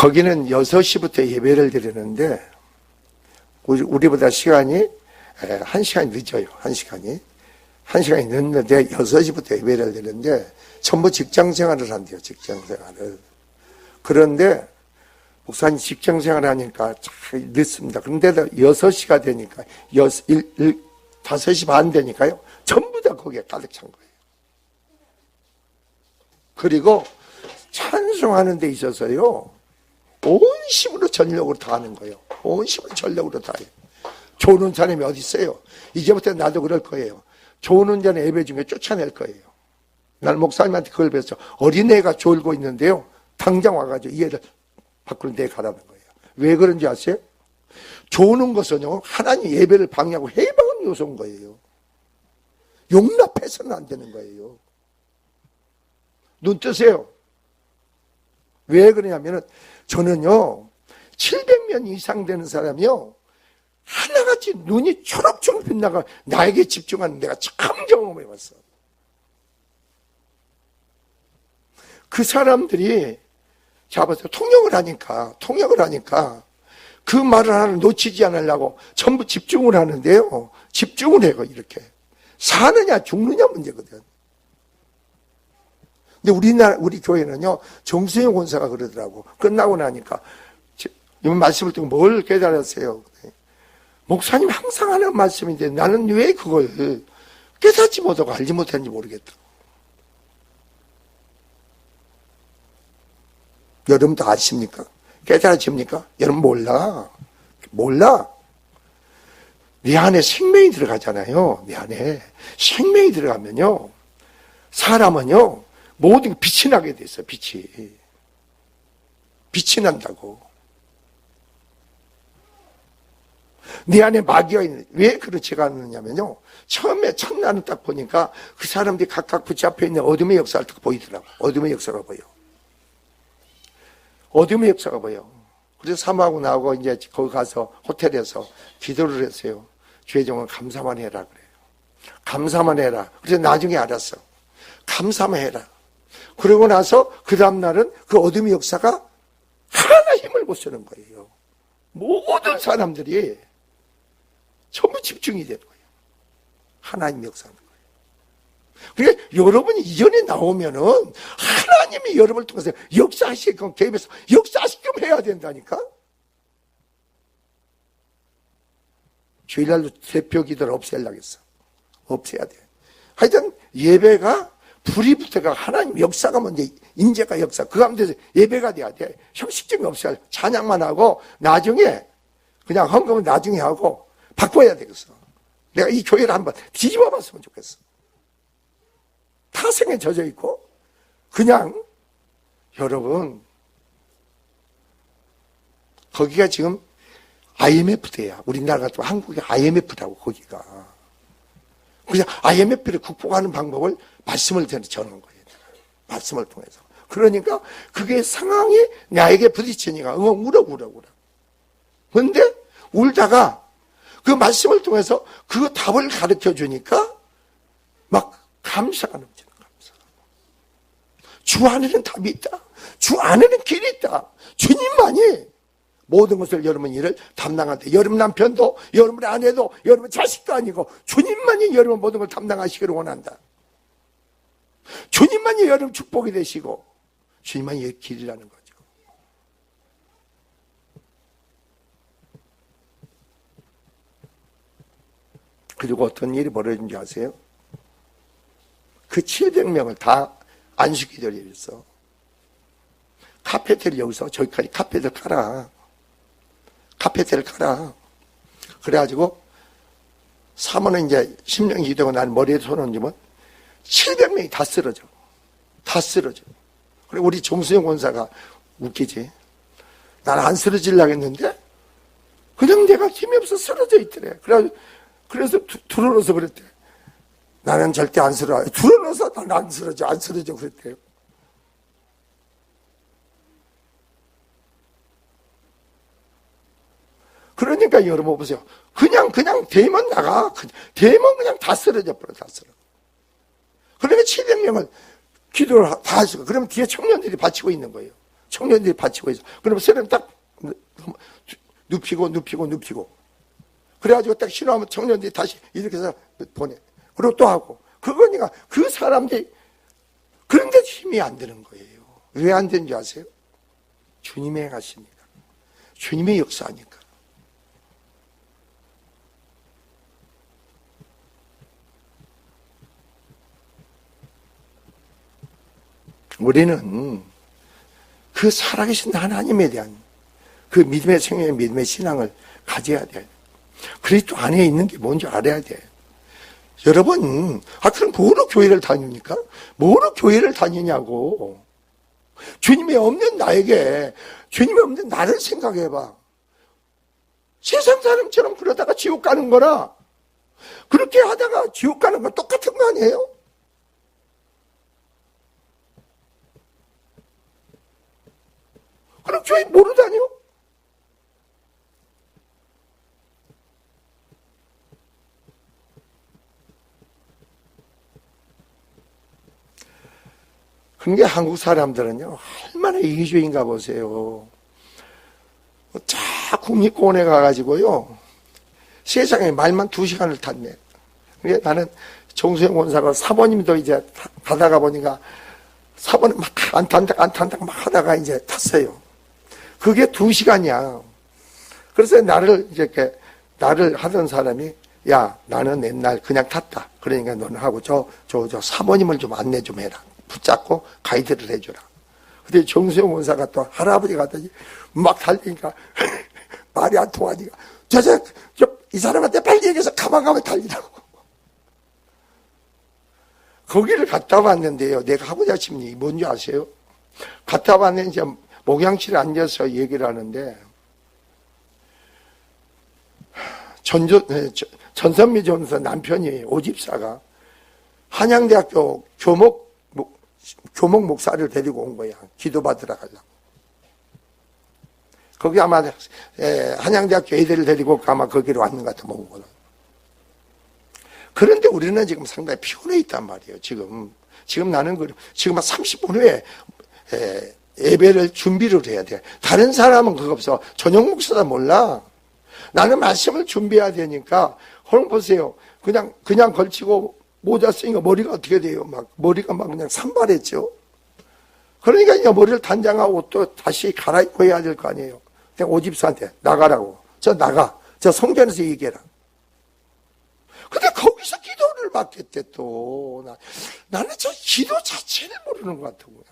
거기는 6시부터 예배를 드리는데 우리보다 시간이 1시간이 늦어요. 1시간이 늦는데 6시부터 예배를 드리는데 전부 직장생활을 한대요. 직장생활을. 그런데 목사님 직장생활을 하니까 참 늦습니다. 그런데도 6시가 되니까 5시 반 되니까요. 전부 다 거기에 가득 찬 거예요. 그리고 찬송하는 데 있어서요. 온 힘으로 전력으로 다 하는 거예요. 온 힘으로 전력으로 다 해요. 조는 사람이 어디 있어요? 이제부터 나도 그럴 거예요. 조는 자는 예배 중에 쫓아낼 거예요. 난 목사님한테 그걸 배웠어. 어린애가 졸고 있는데요. 당장 와가지고 이 애를 밖으로 내가라는 거예요. 왜 그런지 아세요? 조는 것은요. 하나님 예배를 방해하고 해방하는 요소인 거예요. 용납해서는 안 되는 거예요. 눈 뜨세요. 왜 그러냐면은 저는요 700년 이상 되는 사람이요 하나같이 눈이 초록초록 빛나가 나에게 집중하는 내가 참 경험해봤어. 그 사람들이 잡아서 통역을 하니까 그 말을 하나 놓치지 않으려고 전부 집중을 하는데요. 집중을 해요. 이렇게 사느냐 죽느냐 문제거든. 근데 우리 교회는요, 정수영 권사가 그러더라고. 끝나고 나니까, 이 말씀을 듣고 뭘 깨달았어요? 목사님 항상 하는 말씀인데 나는 왜 그걸 깨닫지 못하고 알지 못했는지 모르겠더라고. 여러분도 아십니까? 깨달아집니까? 여러분 몰라. 내 안에 생명이 들어가잖아요. 내 안에 생명이 들어가면요, 사람은요, 모든 게 빛이 나게 돼 있어요. 빛이 난다고. 내 안에 마귀가 있는. 왜 그렇지가 않느냐면요, 처음에 첫날은 딱 보니까 그 사람들이 각각 붙잡혀 있는 어둠의 역사가 딱 보이더라고. 어둠의 역사가 보여. 그래서 사모하고 나하고 이제 거기 가서 호텔에서 기도를 했어요. 주의 종은 감사만 해라 그래요. 감사만 해라. 그래서 나중에 알았어. 감사만 해라. 그러고 나서 그 다음날은 그 어둠의 역사가 하나 힘을 못 쓰는 거예요. 모든 사람들이 전부 집중이 되는 거예요. 하나님 역사하는 거예요. 그러니까 여러분이 이전에 나오면은 하나님이 여러분을 통해서 역사하시게끔 개입해서 역사하시게끔 해야 된다니까. 주일날도 대표 기도를 없애려고 했어. 없애야 돼. 하여튼 예배가 불이 붙어가 하나님 역사가 먼저 인재가 역사 그 가운데서 예배가 돼야 돼. 형식적이 없어야 돼. 찬양만 하고 나중에 그냥 헌금은 나중에 하고 바꿔야 되겠어. 내가 이 교회를 한번 뒤집어 봤으면 좋겠어. 타성에 젖어 있고 그냥 여러분 거기가 지금 IMF대야. 우리나라가 또 한국이 IMF라고 거기가. 그냥 IMF를 극복하는 방법을 말씀을 전하는 거예요. 말씀을 통해서. 그러니까 그게 상황이 나에게 부딪히니까 울어. 그런데 울다가 그 말씀을 통해서 그 답을 가르쳐 주니까 막 감사가 넘치는 감사. 주 안에는 답이 있다. 주 안에는 길이 있다. 주님만이 모든 것을 여러분 일을 담당한다. 여러분 남편도, 여러분 아내도, 여러분 자식도 아니고 주님만이 여러분 모든 걸 담당하시기를 원한다. 주님만이 여러분 축복이 되시고 주님만이 길이라는 거죠. 그리고 어떤 일이 벌어진지 아세요? 그 700명을 다 안식기도를 했어. 카페테를 여기서 저기까지 카페를 깔아. 그래가지고 사모는 이제 10년 기도고 난 머리에 손 얹으면 700명이 다 쓰러져. 그리고 우리 정수영 권사가 웃기지. 난 안 쓰러지려고 했는데 그냥 내가 힘이 없어 쓰러져 있더래. 그래서 들어놓아서 그랬대. 나는 절대 안 쓰러져. 들어놓아서 난 안 쓰러져 그랬대요. 그러니까 여러분 보세요. 그냥 대면 나가. 대면 그냥 다 쓰러져 버려. 그러니까 700명을 기도를 다 하시고 그러면 뒤에 청년들이 바치고 있는 거예요. 청년들이 바치고 있어. 그러면 세례는 딱 눕히고. 그래가지고 딱 신호하면 청년들이 다시 이렇게 해서 보내. 그리고 또 하고. 그거니까 그 사람들이 그런데 힘이 안 드는 거예요. 왜 안 되는지 아세요? 주님의 행하십니다. 주님의 역사니까. 우리는 그 살아계신 하나님에 대한 그 믿음의 생명의 믿음의 신앙을 가져야 돼. 그리스도 안에 있는 게 뭔지 알아야 돼. 여러분, 그럼 뭐로 교회를 다닙니까? 뭐로 교회를 다니냐고. 주님이 없는 나에게, 주님이 없는 나를 생각해봐. 세상 사람처럼 그러다가 지옥 가는 거나, 그렇게 하다가 지옥 가는 건 똑같은 거 아니에요? 그럼 교회 뭐로 다녀? 그게 한국 사람들은요, 얼마나 이기주의인가 보세요. 자, 국립공원에 가가지고요, 세상에 말만 2시간을 탔네. 나는 정수영 원사가 사모님도 이제 가다가 보니까 사모님 막 안 탄다 막 하다가 이제 탔어요. 그게 2시간이야. 그래서 나를 하던 사람이, 야, 나는 옛날 그냥 탔다. 그러니까 너는 하고 저 사모님을 좀 안내 좀 해라. 붙잡고 가이드를 해주라. 근데 정수영 원사가 또 할아버지 같더니 막 달리니까 말이 안 통하니까 이 사람한테 빨리 얘기해서 가만 달리라고. 거기를 갔다 왔는데요. 내가 하고자 싶니 뭔지 아세요? 갔다 왔는데 이제 목양실에 앉아서 얘기를 하는데 전선미 전사 남편이 오집사가 한양대학교 교목 목사를 데리고 온 거야. 기도받으러 가려고. 거기 아마 한양대학교 애들을 데리고 아마 거기로 왔는 것 같아, 몽골은. 그런데 우리는 지금 상당히 피곤해 있단 말이에요. 지금 나는 지금 한 30분 후에 예배를 준비를 해야 돼. 다른 사람은 그거 없어. 전용 목사다 몰라. 나는 말씀을 준비해야 되니까. 오늘 보세요. 그냥 걸치고 모자 쓰니까 머리가 어떻게 돼요? 머리가 그냥 산발했죠. 그러니까 이제 머리를 단장하고 또 다시 갈아입고 해야 될 거 아니에요. 그냥 오집사한테 나가라고. 저 성전에서 얘기해라. 근데 거기서 기도를 받겠대 또. 나는 저 기도 자체를 모르는 것 같은 거야.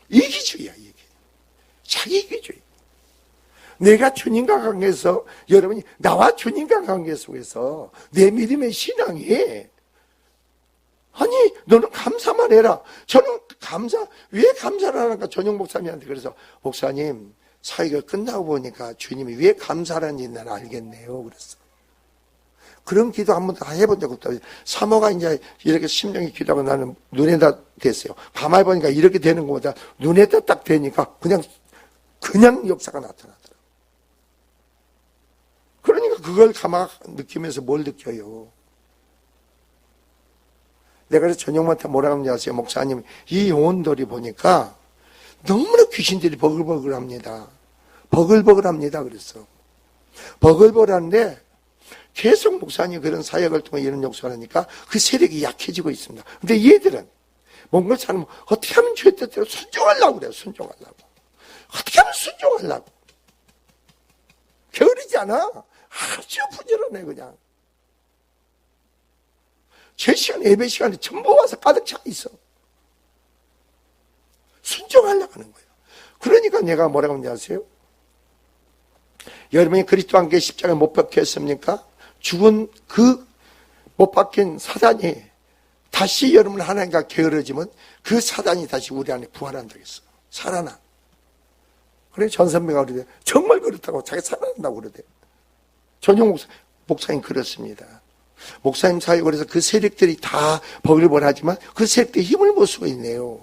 이기주의야, 이게. 자기 이기주의. 내가 주님과 관계에서, 여러분이 나와 주님과 관계 속에서 내 믿음의 신앙이, 아니, 너는 감사만 해라. 저는 왜 감사를 하는가? 전용 목사님한테 그래서, 목사님, 사역을 끝나고 보니까 주님이 왜 감사하는지 나는 알겠네요. 그랬어. 그런 기도 한번 다 해본 적 없다. 사모가 이제 이렇게 심령이 기도하고 나는 눈에다 댔어요. 가만히 보니까 이렇게 되는 것보다 눈에다 딱 대니까 그냥 역사가 나타나더라고요. 그러니까 그걸 가만 느끼면서 뭘 느껴요? 내가 그래서 전용한테 뭐라고 하는지 아세요? 목사님, 이 영혼들이 보니까 너무나 귀신들이 버글버글합니다. 버글버글합니다. 그랬어. 버글버글한데 계속 목사님 그런 사역을 통해 이런 역사를 하니까 그 세력이 약해지고 있습니다. 근데 얘들은 뭔가 잘 어떻게 하면 죄 뜻대로 순종하려고 그래요. 순종하려고. 어떻게 하면 순종하려고. 게으르지 않아. 아주 부지런해 그냥. 제 시간, 예배 시간에 전부 와서 가득 차 있어. 순종하려고 하는 거예요. 그러니까 내가 뭐라고 하는지 아세요? 여러분이 그리스도 함께 십자가에 못 박혔습니까? 죽은 그 못 박힌 사단이 다시 여러분 하나님과 게으러지면 그 사단이 다시 우리 안에 부활한다고 했어. 살아나. 그래 전선배가 그러대. 정말 그렇다고 자기 살아난다고 그러대. 전용 목사님 그렇습니다. 목사님 사역을 해서 그 세력들이 다 버글버글하지만 그 세력들이 힘을 못 쓰고 있네요.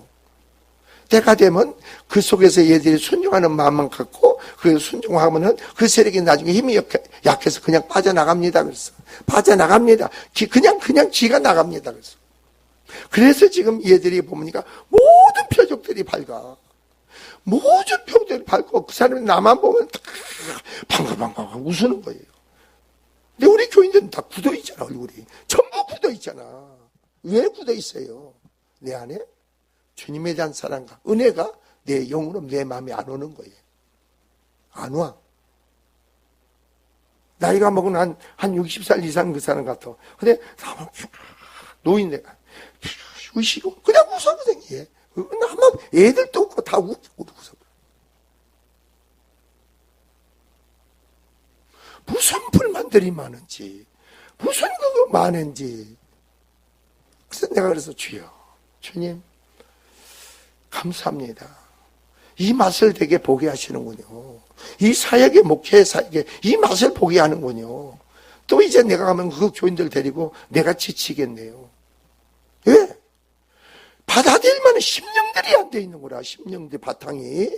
때가 되면 그 속에서 얘들이 순종하는 마음만 갖고 그 순종하면은 그 세력이 나중에 힘이 약해서 그냥 빠져나갑니다. 그래서 빠져나갑니다. 그냥 지가 나갑니다. 그래서 지금 얘들이 보니까 모든 표적들이 밝아. 모든 표적들이 밝고 그 사람이 나만 보면 다 방방방방 웃는 거예요. 근데 우리 교인들은 다 굳어 있잖아. 얼굴이 전부 굳어 있잖아. 왜 굳어 있어요? 내 안에 주님에 대한 사랑과 은혜가 내 영으로 내 마음에 안 오는 거예요. 안 와. 나이가 먹은 한 60살 이상 그 사람 같아. 근데 노인네가 으시고 그냥 웃어거든요. 한번 애들도 웃고 다 웃고 웃어. 무슨 불만들이 많은지, 무슨 그거 많은지. 그래서 내가 그래서 주여, 주님 감사합니다. 이 맛을 되게 보게 하시는군요. 이 사역의 목회 사역에 이 맛을 보게 하는군요. 또 이제 내가 가면 그 교인들 데리고 내가 지치겠네요. 왜? 받아들일 만한 심령들이 안 돼 있는 거라. 심령들 바탕이.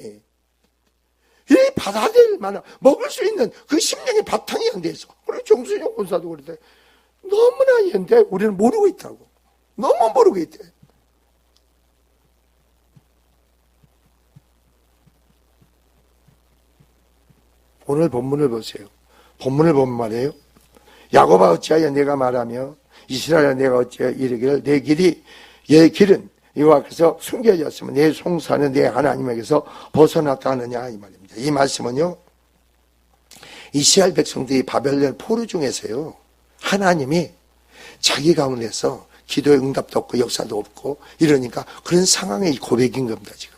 이 받아들일 만한 먹을 수 있는 그 심령의 바탕이 안 돼 있어. 그리고 정순영 권사도 그러대. 너무나 현대 우리는 모르고 있다고. 너무 모르고 있대. 오늘 본문을 보세요. 본문을 보면 말이에요. 야곱아 어찌하여 내가 말하며 이스라엘아 내가 어찌하여 이르기를 내 길은 여호와께서 숨겨졌으면 내 송사는 내 하나님에게서 벗어났다 하느냐 이 말입니다. 이 말씀은요. 이스라엘 백성들이 바벨론 포로 중에서요. 하나님이 자기 가운데서 기도의 응답도 없고 역사도 없고 이러니까 그런 상황의 고백인 겁니다. 지금.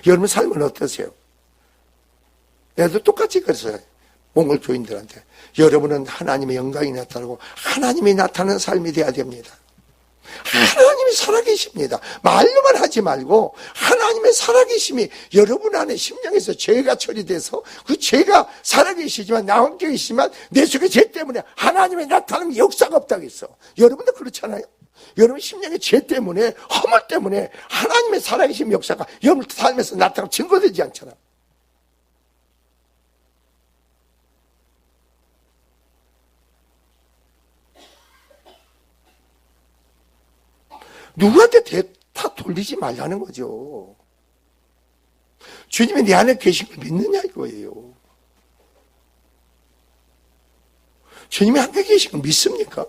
여러분 삶은 어떠세요? 내도 똑같이 그랬어요. 몽골 교인들한테. 여러분은 하나님의 영광이 나타나고 하나님이 나타나는 삶이 돼야 됩니다. 하나님이 살아계십니다. 말로만 하지 말고 하나님의 살아계심이 여러분 안에 심령에서 죄가 처리돼서 그 죄가 살아계시지만 나와 함께 계시지만 내 속에 죄 때문에 하나님의 나타나는 역사가 없다고 했어. 여러분도 그렇잖아요. 여러분 심령의 죄 때문에 허물 때문에 하나님의 살아계심 역사가 여러분 삶에서 나타나고 증거되지 않잖아. 누구한테 다 돌리지 말라는 거죠. 주님이 내 안에 계신 걸 믿느냐 이거예요. 주님이 함께 계신 걸 믿습니까?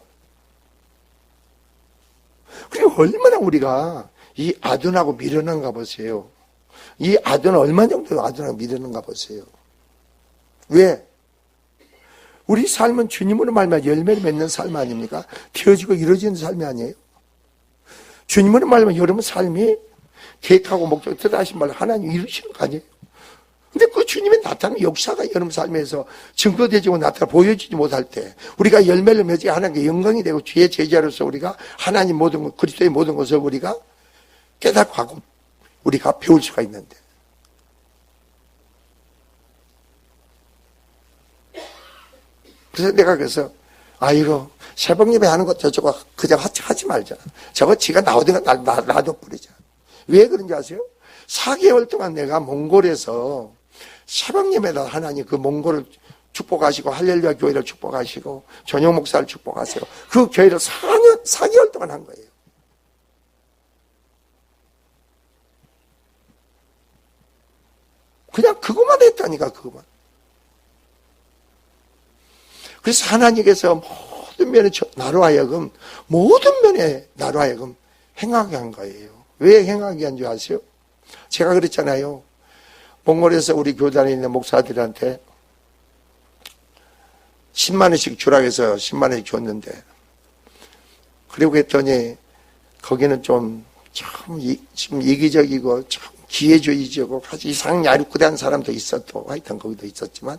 그리고 얼마나 우리가 이 아둔하고 미련한가 보세요. 이 아둔은 얼마 정도 아둔하고 미련한가 보세요. 왜? 우리 삶은 주님으로 말미암아 열매를 맺는 삶 아닙니까? 되어지고 이루어지는 삶이 아니에요. 주님으로 말하면 여러분 삶이 계획하고 목적 뜻하신 말로 하나님 이루시는 거 아니에요? 근데 그 주님의 나타나는 역사가 여러분 삶에서 증거되지고 나타나 보여지지 못할 때 우리가 열매를 맺지 하나님께 영광이 되고 주의 제자로서 우리가 하나님 모든 것, 그리스도의 모든 것을 우리가 깨닫고 하고 우리가 배울 수가 있는데 그래서 내가 그래서 아이고 새벽 예배 하는 것 저거 그냥 하지 말자. 저거 지가 나오든가 놔둬 버리자. 왜 그런지 아세요? 4개월 동안 내가 몽골에서 새벽 예배다 하나님 그 몽골을 축복하시고 할렐루야 교회를 축복하시고 전용 목사를 축복하세요. 그 교회를 4개월 동안 한 거예요. 그냥 그것만 했다니까 그것만. 그래서 하나님께서 모든 면에 나로 하여금 모든 면에 나로 하여금 행하게 한 거예요. 왜 행하게 한 줄 아세요? 제가 그랬잖아요. 몽골에서 우리 교단에 있는 목사들한테 10만 원씩 주라고 해서 10만 원씩 줬는데 그리고 했더니 거기는 좀 이기적이고 참 기회주의적이고 아주 이상 야릇구대한 사람도 있었고 하여튼 거기도 있었지만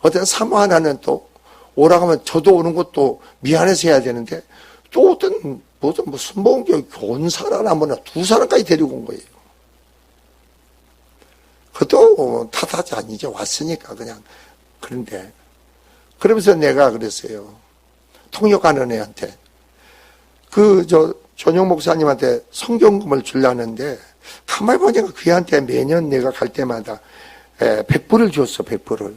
어떤 사모 하나는 또 오라고 하면 저도 오는 것도 미안해서 해야 되는데 또 어떤 무슨 순복음교회 교사라나 뭐나 2사람까지 데리고 온 거예요. 그것도 탓하지 아니죠. 왔으니까 그냥. 그런데 그러면서 내가 그랬어요. 통역하는 애한테 전용 목사님한테 성경금을 주려는데 가만히 보니까 그애한테 매년 내가 갈 때마다 100불을 줬어, 100불을.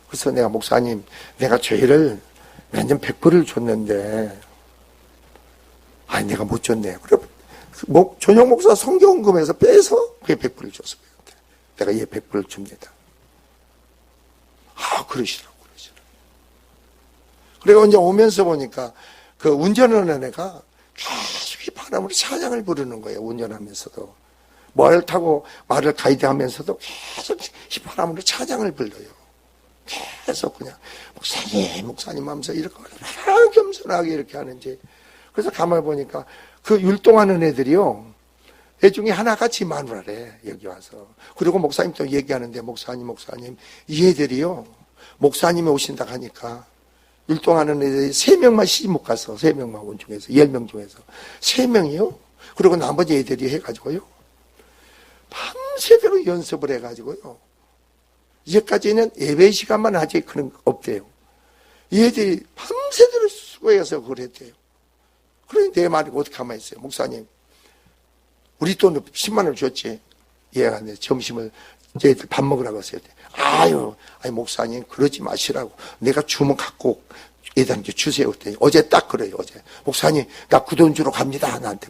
그래서 내가 목사님, 내가 죄를 매년 100불을 줬는데, 아니, 내가 못 줬네. 그래, 전용 목사 성경금에서 빼서 그게 100불을 줬어. 내가 얘 100불을 줍니다. 아, 그러시더라고. 그리고 이제 오면서 보니까 그 운전하는 애가 계속 휘파람으로 찬양을 부르는 거예요. 운전하면서도. 말을 타고 말을 가이드하면서도 계속 휘파람으로 찬양을 불러요. 계속 그냥 목사님 하면서 이렇게 겸손하게 이렇게 하는지. 그래서 가만히 보니까 그 율동하는 애들이요. 애 중에 하나 같이 마누라래, 여기 와서. 그리고 목사님 또 얘기하는데, 목사님, 이 애들이요. 목사님이 오신다 하니까 율동하는 애들이 3명만 시집 못 갔어. 3명만 온 중에서. 10명 중에서. 3명이요. 그리고 나머지 애들이 해가지고요. 밤새도록 연습을 해가지고요. 이제까지는 예배 시간만 하지 그런 거 없대요. 이 애들이 밤새도록 수고해서 그걸 했대요. 그러니 내 말이 어떻게 가만히 있어요. 목사님, 우리 돈 10만 원을 줬지. 얘가 점심을 얘들 밥 먹으라고 했어요. 아유, 목사님, 그러지 마시라고. 내가 주문 갖고 애들한테 주세요. 그랬더니 어제 딱 그래요, 어제. 목사님, 나 그 돈 주러 갑니다. 나한테.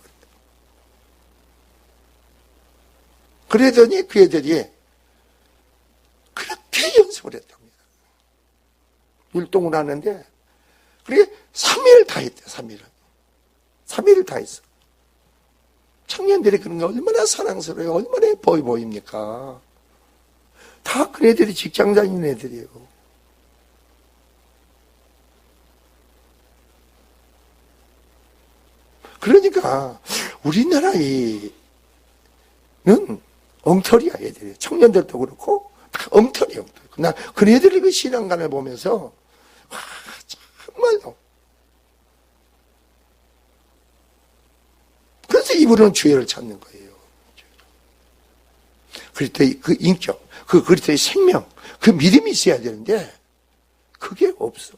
그러더니 그 애들이 그렇게 연습을 했답니다. 율동을 하는데, 그게 3일을 다 했대, 3일을. 3일을 다 했어. 청년들이 그런 게 얼마나 사랑스러워요. 얼마나 예뻐 보입니까? 다 그 애들이 직장 다니는 애들이에요. 그러니까 우리나라에는 엉터리야, 애들이. 청년들도 그렇고 다 엉터리야. 나 그 애들의 그 신앙관을 보면서 와, 정말로. 그래서 이분은 주의를 찾는 거예요. 그리스도의 그 인격, 그 그리스도의 생명, 그 믿음이 있어야 되는데 그게 없어.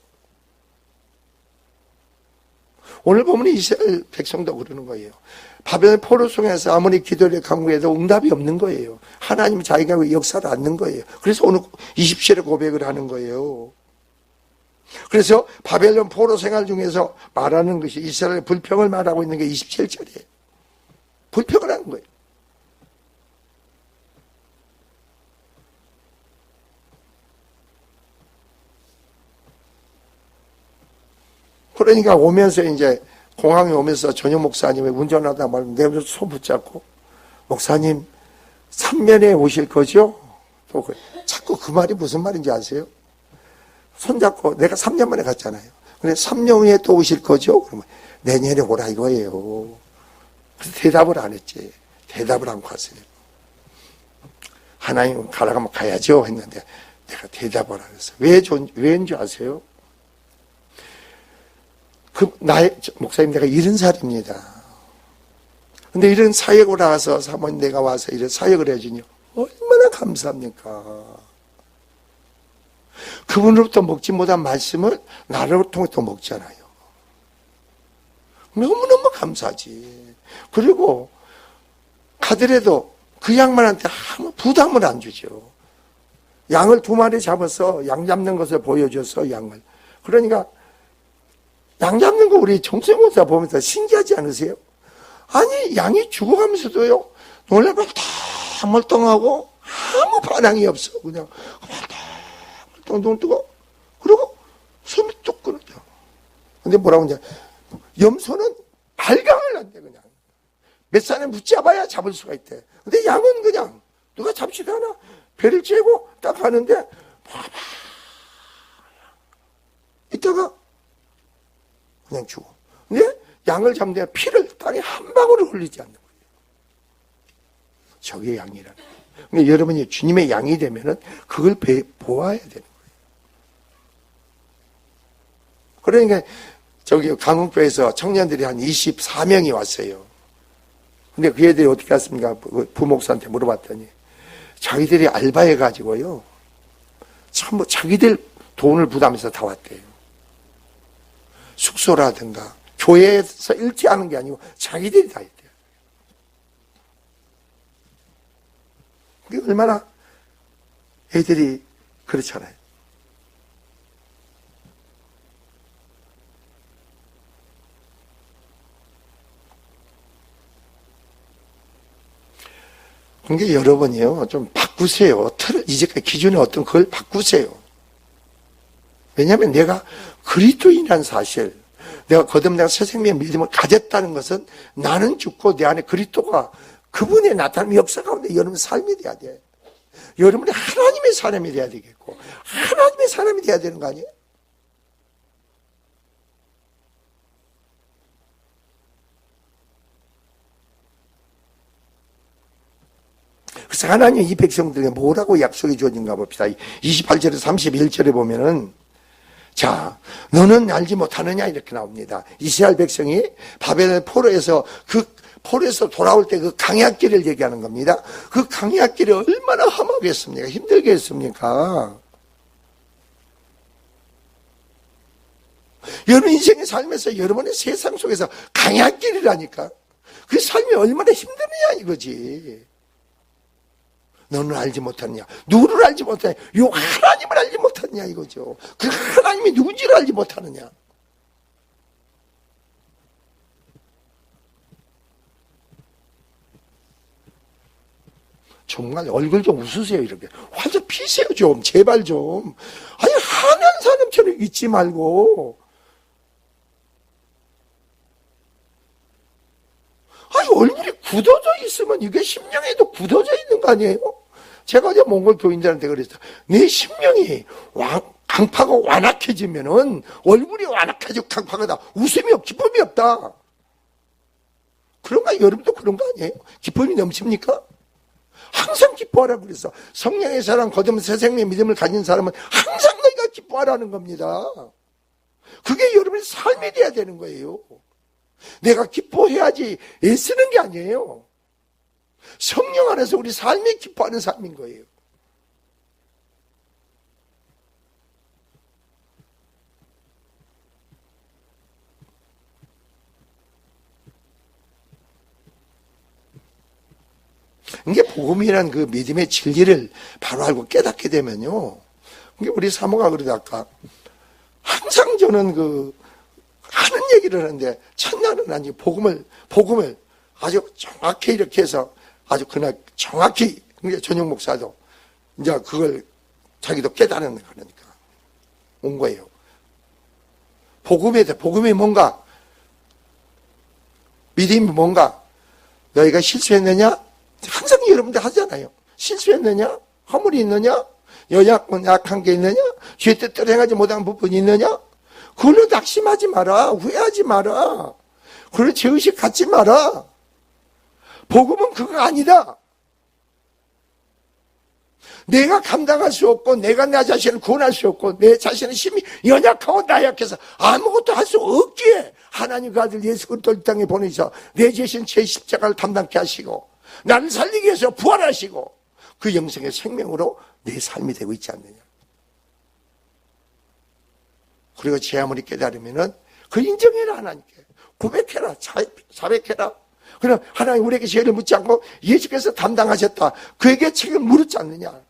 오늘 보면 이스라엘 백성도 그러는 거예요. 바벨론 포로 속에서 아무리 기도를 간구해도 응답이 없는 거예요. 하나님이 자기가 역사를 않는 거예요. 그래서 오늘 27의 고백을 하는 거예요. 그래서 바벨론 포로 생활 중에서 말하는 것이 이스라엘 불평을 말하고 있는 게 27절이에요. 불평을 하는 거예요. 그러니까 오면서 이제 공항에 오면서 전용 목사님이 운전하다 말면 내 손 붙잡고 목사님 3년에 오실 거죠? 또 자꾸 그 말이 무슨 말인지 아세요? 손잡고 내가 3년 만에 갔잖아요. 근데 3년 후에 또 오실 거죠? 그러면 내년에 오라 이거예요. 그래서 대답을 안 했지. 대답을 안 갔어요. 하나님 가라고 하면 가야죠 했는데 내가 대답을 안 했어요. 왜인 줄 아세요? 목사님 내가 70살입니다. 근데 이런 사역을 와서 사모님 내가 와서 이런 사역을 해주니 얼마나 감사합니까? 그분으로부터 먹지 못한 말씀을 나를 통해 또 먹잖아요. 너무너무 감사하지. 그리고 가더라도 그 양반한테 아무 부담을 안 주죠. 양을 2마리 잡아서 양 잡는 것을 보여줘서 양을. 그러니까 양 잡는 거 우리 정수영원사 보면서 신기하지 않으세요? 아니 양이 죽어가면서도요 놀라면 다 멀쩡하고 아무 반항이 없어. 그냥 눈 뜨고 그러고 손을 뚝 끊었죠. 근데 뭐라고 이제 염소는 발광을 한대. 그냥 몇 살에 붙잡아야 잡을 수가 있대. 근데 양은 그냥 누가 잡지도 않아. 배를 째고 딱 가는데 봐봐 이따가 그냥 죽어. 근데 양을 잡는데 피를 땅에 한 방울을 흘리지 않는 거예요. 저게 양이라는 거예요. 근데 여러분이 주님의 양이 되면은 그걸 보아야 되는 거예요. 그러니까 저기 강흥교에서 청년들이 한 24명이 왔어요. 근데 그 애들이 어떻게 왔습니까? 부목사한테 물어봤더니 자기들이 알바해가지고요. 전부 자기들 돈을 부담해서 다 왔대요. 숙소라든가 교회에서 일지하는 게 아니고 자기들이 다 했대요. 이게 얼마나 애들이 그렇잖아요. 그러니까 여러분이요, 좀 바꾸세요. 이제까지 기존의 어떤 그걸 바꾸세요. 왜냐하면 내가 그리스도인이라는 사실, 내가 거듭난 새 생명의 믿음을 가졌다는 것은 나는 죽고 내 안에 그리스도가 그분의 나타남의 역사 가운데 여러분 삶이 돼야 돼. 여러분이 하나님의 사람이 돼야 되겠고, 하나님의 사람이 돼야 되는 거 아니에요? 그래서 하나님 이 백성들에게 뭐라고 약속이 주어진가 봅시다. 28절에서 31절에 보면은, 자, 너는 알지 못하느냐 이렇게 나옵니다. 이스라엘 백성이 바벨 포로에서 포로에서 돌아올 때 그 강약길을 얘기하는 겁니다. 그 강약길이 얼마나 험하겠습니까? 힘들게 했습니까? 여러분 인생의 삶에서 여러분의 세상 속에서 강약길이라니까. 그 삶이 얼마나 힘드냐 이거지. 너는 알지 못하느냐? 누구를 알지 못하느냐? 요 하나님을 알지 못하느냐 이거죠. 그 하나님이 누군지를 알지 못하느냐? 정말 얼굴 좀 웃으세요. 이렇게 활짝 피세요 좀. 제발 좀. 아니 하나님 사람처럼 있지 말고. 아니 얼굴이 굳어져 있으면 이게 심령에도 굳어져 있는 거 아니에요? 제가 어제 몽골 교인들한테 그랬어요. 내 심령이 강파가 완악해지면은 얼굴이 완악해지고 강파가 다 웃음이 없, 기쁨이 없다. 그런가? 여러분도 그런 거 아니에요? 기쁨이 넘칩니까? 항상 기뻐하라고 그랬어. 성령의 사랑, 거듭난 새 생명의 믿음을 가진 사람은 항상 너희가 기뻐하라는 겁니다. 그게 여러분의 삶이 돼야 되는 거예요. 내가 기뻐해야지 애쓰는 게 아니에요. 성령 안에서 우리 삶이 기뻐하는 삶인 거예요. 이게 복음이란 그 믿음의 진리를 바로 알고 깨닫게 되면요. 이게 우리 사모가 그러다 아까 항상 저는 하는 얘기를 하는데 첫날은 아니 복음을 아주 정확히 이렇게 해서 아주 그날 정확히 전용 목사도 이제 그걸 자기도 깨달은 거니까 온 거예요. 복음이 뭔가? 믿음이 뭔가? 너희가 실수했느냐? 항상 여러분들 하잖아요. 실수했느냐? 허물이 있느냐? 약한 게 있느냐? 죄 뜻대로 행하지 못한 부분이 있느냐? 그걸로 낙심하지 마라. 후회하지 마라. 그걸로 죄의식 갖지 마라. 복음은 그거 아니다. 내가 감당할 수 없고 내가 내 자신을 구원할 수 없고 내 자신의 힘이 연약하고 나약해서 아무것도 할 수 없기에 하나님 그 아들 예수 그리스도를 이 땅에 보내셔 내 자신 제 십자가를 담당케 하시고 나를 살리기 위해서 부활하시고 그 영생의 생명으로 내 삶이 되고 있지 않느냐. 그리고 제 아무리 깨달으면은 그 인정해라. 하나님께 고백해라. 자백해라. 그럼 하나님 우리에게 죄를 묻지 않고 예수께서 담당하셨다. 그에게 책임을 물었지 않느냐.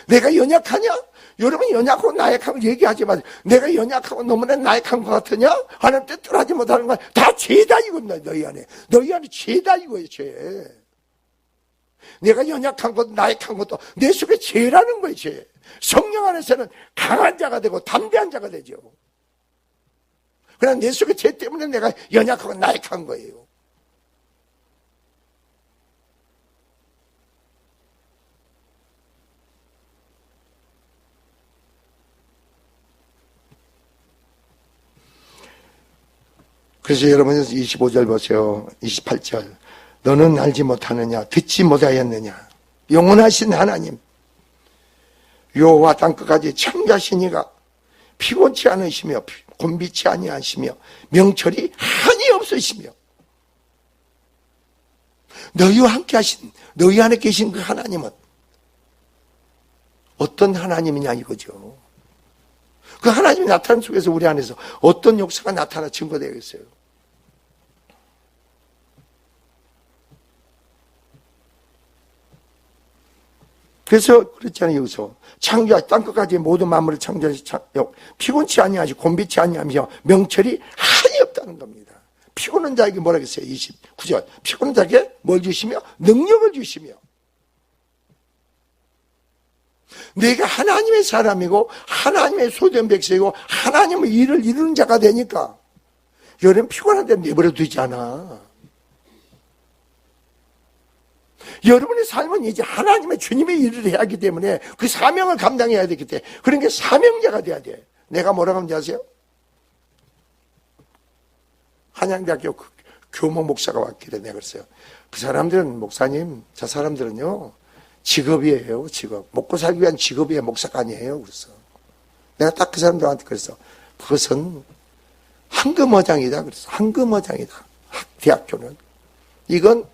내가 연약하냐? 여러분 연약하고 나약한 걸 얘기하지 마세요. 내가 연약하고 너무나 나약한 것 같으냐? 하나님 뜻대로 하지 못하는 건 다 죄다 이겁니다. 너희 안에 죄다 이거예요. 죄. 내가 연약한 것도 나약한 것도 내 속에 죄라는 거예요. 죄. 성령 안에서는 강한 자가 되고 담대한 자가 되죠. 그러나 내 속에 죄 때문에 내가 연약하고 나약한 거예요. 그래서 여러분 25절 보세요. 28절. 너는 알지 못하느냐? 듣지 못하였느냐? 영원하신 하나님 여호와 땅끝까지 창자시니가 피곤치 않으시며 곤비치 아니하시며 명철이 한이 없으시며 너희와 함께 하신 너희 안에 계신 그 하나님은 어떤 하나님이냐 이거죠. 그 하나님이 나타남 속에서 우리 안에서 어떤 역사가 나타나 증거되겠어요. 그래서 그랬잖아요. 여기서 창조하 땅끝까지 모든 만물을 창조하시 피곤치 아니하시고 곤비치 아니하며 명철이 한이 없다는 겁니다. 피곤한 자에게 뭐라 그랬어요? 29절. 피곤한 자에게 뭘 주시며? 능력을 주시며. 내가 하나님의 사람이고 하나님의 소된 백성이고 하나님의 일을 이루는 자가 되니까 여러분 피곤한데 내버려 두지 않아. 여러분의 삶은 이제 하나님의 주님의 일을 해야 하기 때문에 그 사명을 감당해야 되기 때문에 그러니까 사명자가 돼야 돼. 내가 뭐라고 하는지 아세요? 한양대학교 교목 목사가 왔길래 내가 그랬어요. 그 사람들은 목사님, 저 사람들은요 직업이에요. 직업. 먹고 살기 위한 직업이에요. 목사가 아니에요. 그래서 내가 딱 그 사람들한테 그랬어. 그것은 황금어장이다. 그래서 황금어장이다. 대학교는. 이건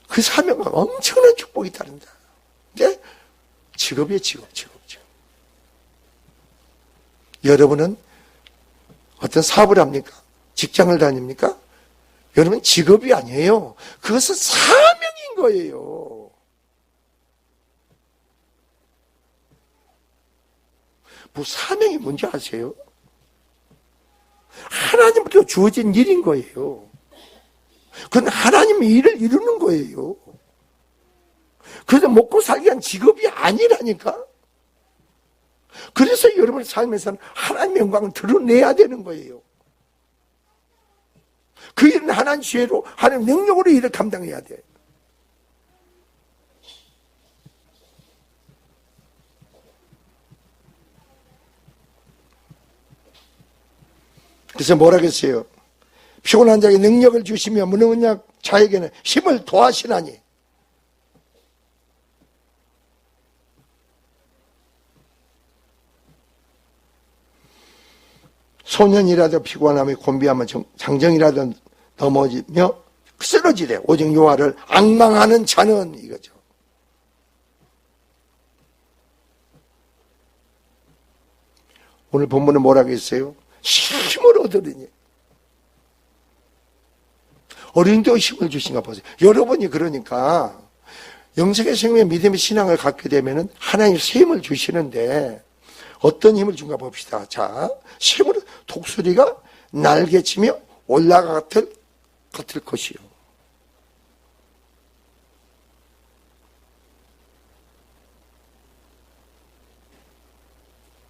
그 사명과 엄청난 축복이 따른다. 근데 직업이에요. 직업. 여러분은 어떤 사업을 합니까? 직장을 다닙니까? 여러분 직업이 아니에요. 그것은 사명인 거예요. 뭐 사명이 뭔지 아세요? 하나님부터 주어진 일인 거예요. 그건 하나님의 일을 이루는 거예요. 그래서 먹고 살기 위한 직업이 아니라니까. 그래서 여러분의 삶에서는 하나님의 영광을 드러내야 되는 거예요. 그 일은 하나님 지혜로 하나님 능력으로 일을 감당해야 돼. 그래서 뭐라 그랬어요? 피곤한 자에게 능력을 주시며 무능한 자에게는 힘을 더하시나니. 소년이라도 피곤하며 곤비하면 장정이라도 넘어지며 쓰러지되 오직 여호와를 앙망하는 자는 이거죠. 오늘 본문은 뭐라고 했어요? 힘을 얻으리니. 어린이도 힘을 주신가 보세요. 여러분이 그러니까 영생의 생명의 믿음의 신앙을 갖게 되면 하나님 힘을 주시는데 어떤 힘을 준가 봅시다. 자, 힘으로 독수리가 날개치며 올라가 같을 것이요.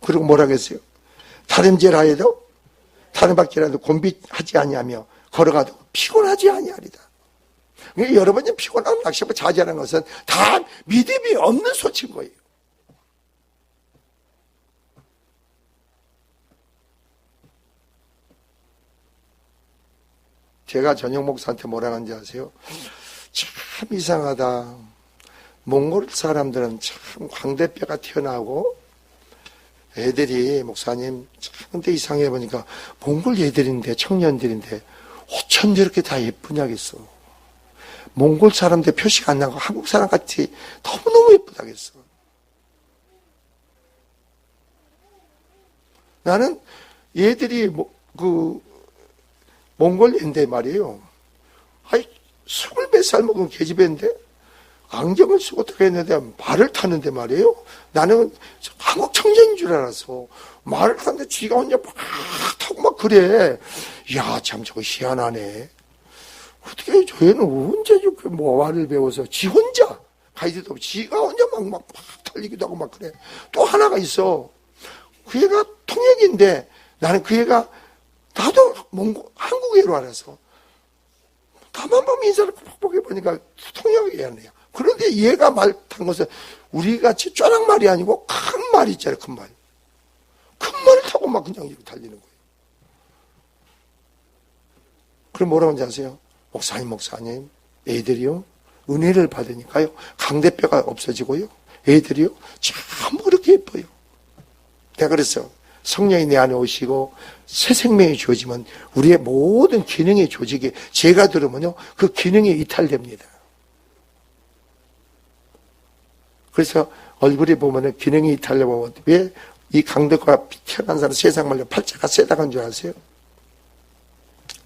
그리고 뭐라고 했어요? 다름질하여도 다름박질하여도 곤비하지 아니하며 걸어가도 피곤하지 아니하리다. 그러니까 여러분이 피곤하면 낚시하고 자제하는 것은 다 믿음이 없는 소치인 거예요. 제가 전영 목사한테 뭐라 하는지 아세요? 참 이상하다. 몽골 사람들은 참 광대뼈가 튀어나오고 애들이 목사님 참 근데 이상해 보니까 몽골 애들인데 청년들인데 어쩜 저렇게 다 예쁘냐겠어. 몽골 사람들 표시가 안 나고 한국 사람 같이 너무너무 예쁘다겠어. 나는 얘들이 몽골인데 말이에요. 아이, 20몇 먹은 계집애인데 안경을 쓰고 들어갔는데 말을 타는데 말이에요. 나는 한국 청년인 줄 알았어. 말을 타는데 쥐가 혼자 막 타고 막 그래. 야, 참 저거 희한하네. 어떻게 저애는 언제 이렇게 말을 배워서 지 혼자 가이드도 없이 지가 혼자 막 달리기도 하고 막 그래. 또 하나가 있어. 그 애가 통역인데 나는 그 애가 나도 한국 애로 알아서 가만 보면 인사를 퍽퍽해 보니까 통역이 아니야. 그런데 얘가 말 탄 것은 우리 같이 쩌락 말이 아니고 큰 말 있잖아요. 큰 말. 큰 말을 타고 막 그냥 이렇게 달리는 거예요. 그럼 뭐라고 하는지 아세요? 목사님, 애들이요. 은혜를 받으니까요. 강대뼈가 없어지고요. 애들이요. 참 그렇게 예뻐요. 내가 그랬어. 성령이 내 안에 오시고 새 생명이 주어지면 우리의 모든 기능의 조직이 제가 들으면요. 그 기능이 이탈됩니다. 그래서 얼굴에 보면은 기능이 이탈되면 왜 이 강대뼈가 튀어나온 사람 세상 말로 팔자가 세다간 줄 아세요?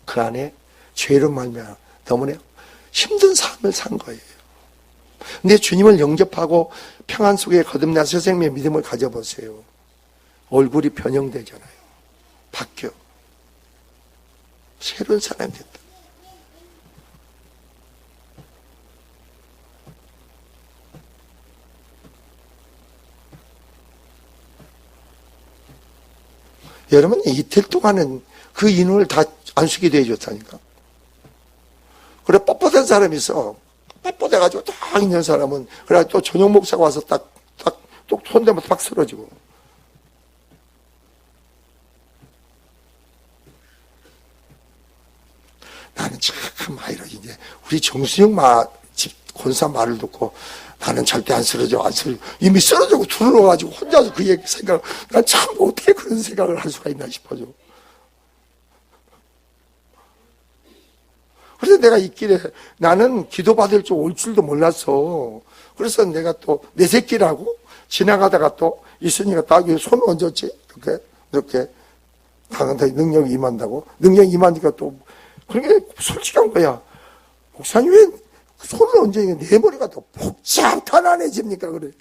그 안에 죄로 말미암아 너무나 힘든 삶을 산 거예요. 근데 주님을 영접하고 평안 속에 거듭나 새 생명의 믿음을 가져보세요. 얼굴이 변형되잖아요. 바뀌어. 새로운 사람이 됐다. 여러분, 이틀 동안은 그 인원을 다 안수기도 해줬다니까. 그래, 뻣뻣한 사람이 있어. 뻣뻣해가지고 딱 있는 사람은, 그래, 또 전용 목사가 와서 또 손대면 딱 쓰러지고. 나는 참, 이제, 우리 정수영 집 권사 말을 듣고, 나는 절대 안 쓰러져. 이미 쓰러지고 들어가지고 혼자서 그 얘기 생각, 난 참 어떻게 그런 생각을 할 수가 있나 싶어져. 그래서 내가 있길래 나는 기도받을 줄 올 줄도 몰랐어. 그래서 내가 또 내 새끼라고 지나가다가 또 이순이가 딱 손 얹었지. 이렇게 강한테 능력이 임한다고. 능력이 임하니까 또, 그러니까 솔직한 거야. 목사님 왜 손을 얹으니까 내 머리가 더 복잡하단해집니까? 그래.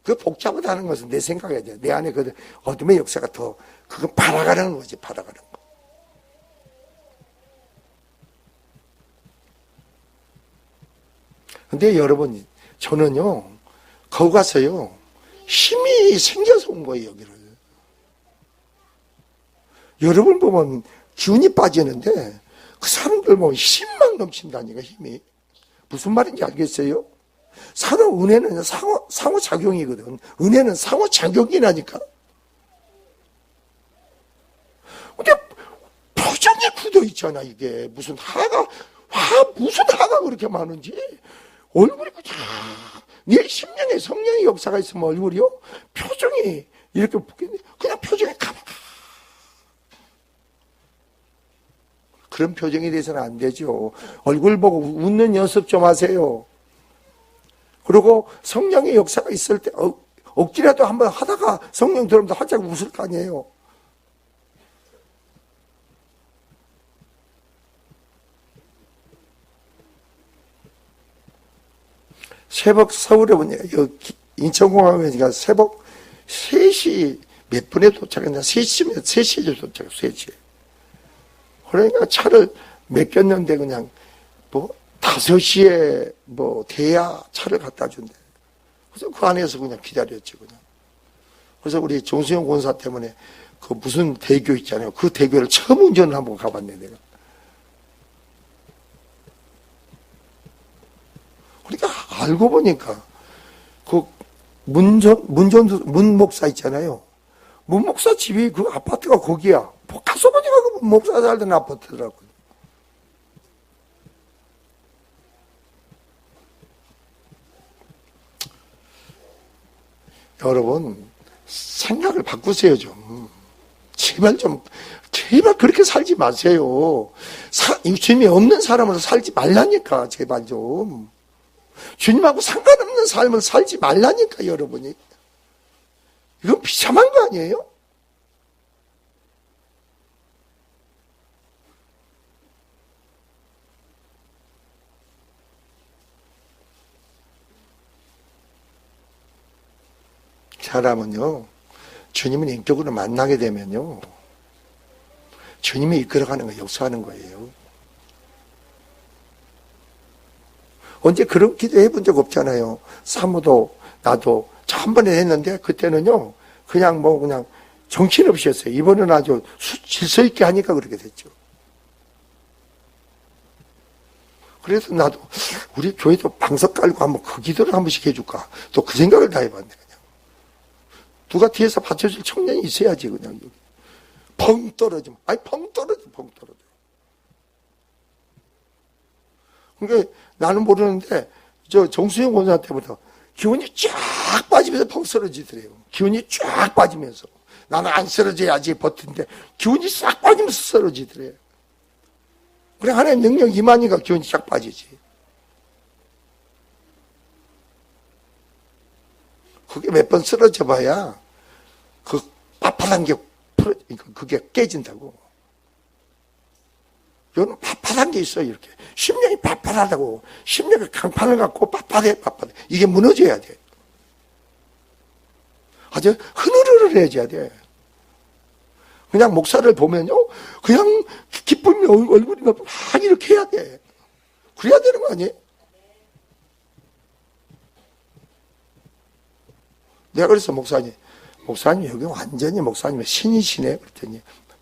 그 복잡하다는 것은 내 생각이야. 내 안에 그 어둠의 역사가 더, 그거 팔아가는 거지, 팔아가는 거. 근데 여러분, 저는요, 거기 가서요, 힘이 생겨서 온 거예요, 여기를. 여러분 보면 기운이 빠지는데, 그 사람들 보면 힘만 넘친다니까, 힘이. 무슨 말인지 알겠어요? 은혜는 상호작용이거든. 은혜는 상호작용이라니까. 근데 표정이 굳어 있잖아, 이게. 무슨 하가 그렇게 많은지. 얼굴이 그냥, 네 10년의 성령의 역사가 있으면 얼굴이요? 표정이 이렇게 그냥 표정이 가만. 그런 표정이 돼서는 안 되죠. 얼굴 보고 웃는 연습 좀 하세요. 그리고 성령의 역사가 있을 때 억지라도 한번 하다가 성령 들으면 활짝 웃을 거 아니에요. 새벽 서울에 보니까 인천공항에 새벽 3시 몇 분에 도착했나? 3시에 도착했어. 3시에. 그러니까 차를 맡겼는데 그냥 5시에 돼야 차를 갖다 준대. 그래서 그 안에서 그냥 기다렸지, 그냥. 그래서 우리 정수영 권사 때문에 그 무슨 대교 있잖아요. 그 대교를 처음 운전을 한번 가봤네, 내가. 그러니까 알고 보니까 그 문 목사 있잖아요. 문 목사 집이 그 아파트가 거기야. 가서 보니까 그 문 목사 살던 아파트더라고요. 여러분, 생각을 바꾸세요, 좀. 제발 그렇게 살지 마세요. 주님이 없는 사람으로 살지 말라니까, 제발 좀. 주님하고 상관없는 삶을 살지 말라니까, 여러분이. 이건 비참한 거 아니에요? 사람은요, 주님을 인격으로 만나게 되면요, 주님이 이끌어가는 거, 역사하는 거예요. 언제 그런 기도 해본 적 없잖아요. 사모도 나도 한 번에 했는데 그때는요 그냥 정신없이 했어요. 이번엔 아주 질서 있게 하니까 그렇게 됐죠. 그래서 나도 우리 교회도 방석 깔고 한번 그 기도를 한 번씩 해줄까. 또 그 생각을 다 해봤네. 그냥 누가 뒤에서 받쳐줄 청년이 있어야지. 그냥 여기 펑 떨어지면 펑 떨어져. 그러니까 나는 모르는데 저 정수영 원사 때부터 기운이 쫙 빠지면서 펑 쓰러지더래요. 기운이 쫙 빠지면서. 나는 안 쓰러져야지 버티는데 기운이 싹 빠지면서 쓰러지더래요. 그래, 하나님 능력 임하니까 기운이 쫙 빠지지. 그게 몇 번 쓰러져 봐야 그 파파한 게 그게 깨진다고. 여기는 파파한 게 있어요, 이렇게. 심령이 빳빳하다고. 심령이 강판을 갖고 빳빳해. 이게 무너져야 돼. 아주 흐느르르해져야 돼. 그냥 목사를 보면요, 그냥 기쁨이 얼굴이 막 이렇게 해야 돼. 그래야 되는 거 아니에요? 내가 그래서 목사님 여기 완전히 목사님은 신이시네. 그랬더니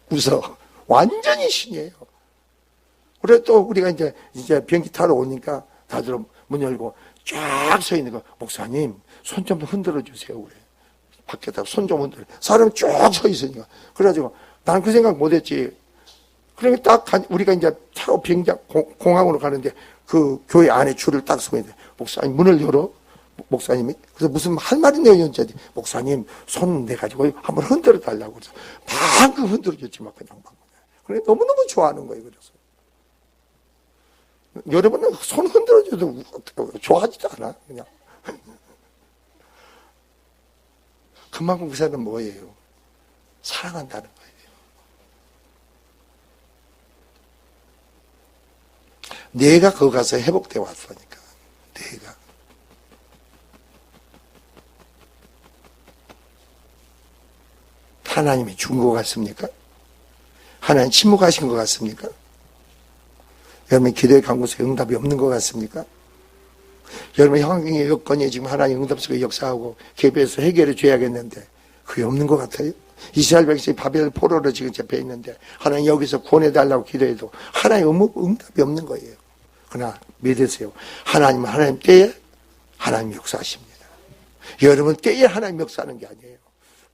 웃어. 완전히 신이에요. 그래 또 우리가 이제 비행기 타러 오니까 다들 문 열고 쫙 서 있는 거, 목사님 손 좀 흔들어 주세요. 그래. 밖에다 손 좀 흔들어. 사람이 쫙 서 있으니까. 그래가지고 난 그 생각 못 했지. 그러니까 우리가 이제 타고 비행장 공항으로 가는데 그 교회 안에 줄을 딱 서고 있는데, 목사님 문을 열어. 목사님이. 그래서 무슨 할 말이 내용인지, 목사님 손 내가지고 한번 흔들어 달라고. 그래서 방금 흔들어 줬지, 막 그냥. 그래, 너무너무 좋아하는 거예요. 그래서. 여러분은 손 흔들어 줘도 좋아하지도 않아, 그냥. 그만큼 그 사람은 뭐예요? 사랑한다는 거예요. 내가 거기 가서 회복돼 왔으니까. 내가. 하나님이 준 것 같습니까? 하나님 침묵하신 것 같습니까? 여러분 기도의 간구소에 응답이 없는 것 같습니까? 여러분 환경의 여건이 지금 하나님 응답 속에 역사하고 개별해서 해결해 줘야겠는데 그게 없는 것 같아요? 이스라엘 백성이 바벨 포로로 지금 잡혀 있는데 하나님 여기서 구원해달라고 기도해도 하나님 응답이 없는 거예요. 그러나 믿으세요. 하나님은 하나님 때에 하나님 역사하십니다. 여러분 때에 하나님 역사하는 게 아니에요.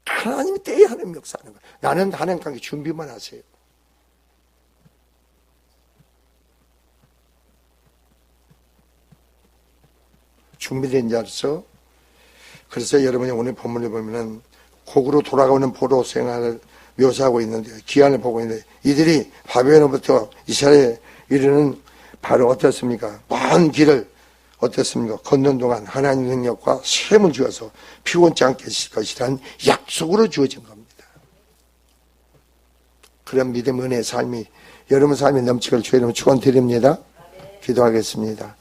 하나님 때에 하나님 역사하는 거예요. 나는 하나님 관계 준비만 하세요. 준비된 자로서. 그래서 여러분이 오늘 본문을 보면은 곡으로 돌아가는 포로 생활을 묘사하고 있는데, 기한을 보고 있는데, 이들이 바벨론부터 이스라엘에 이르는 바로 어떻습니까? 먼 길을 어떻습니까? 걷는 동안 하나님 능력과 셈을 주어서 피곤치 않게 하실 것이라는 약속으로 주어진 겁니다. 그런 믿음, 은혜의 삶이 여러분 삶에 넘치길 주의 이름으로 축원드립니다. 기도하겠습니다.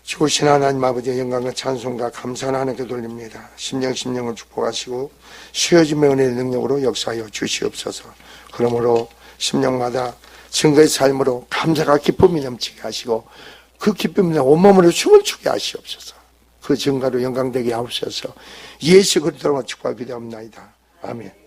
주신 하나님 아버지의 영광과 찬송과 감사는 하나님께 돌립니다. 심령을 축복하시고 쉬어짐의 은혜의 능력으로 역사하여 주시옵소서. 그러므로 심령마다 증거의 삶으로 감사가 기쁨이 넘치게 하시고 그 기쁨에 온몸으로 춤을 추게 하시옵소서. 그 증거로 영광되게 하옵소서. 예수 그리스도로 축복하기도 합니다. 아멘.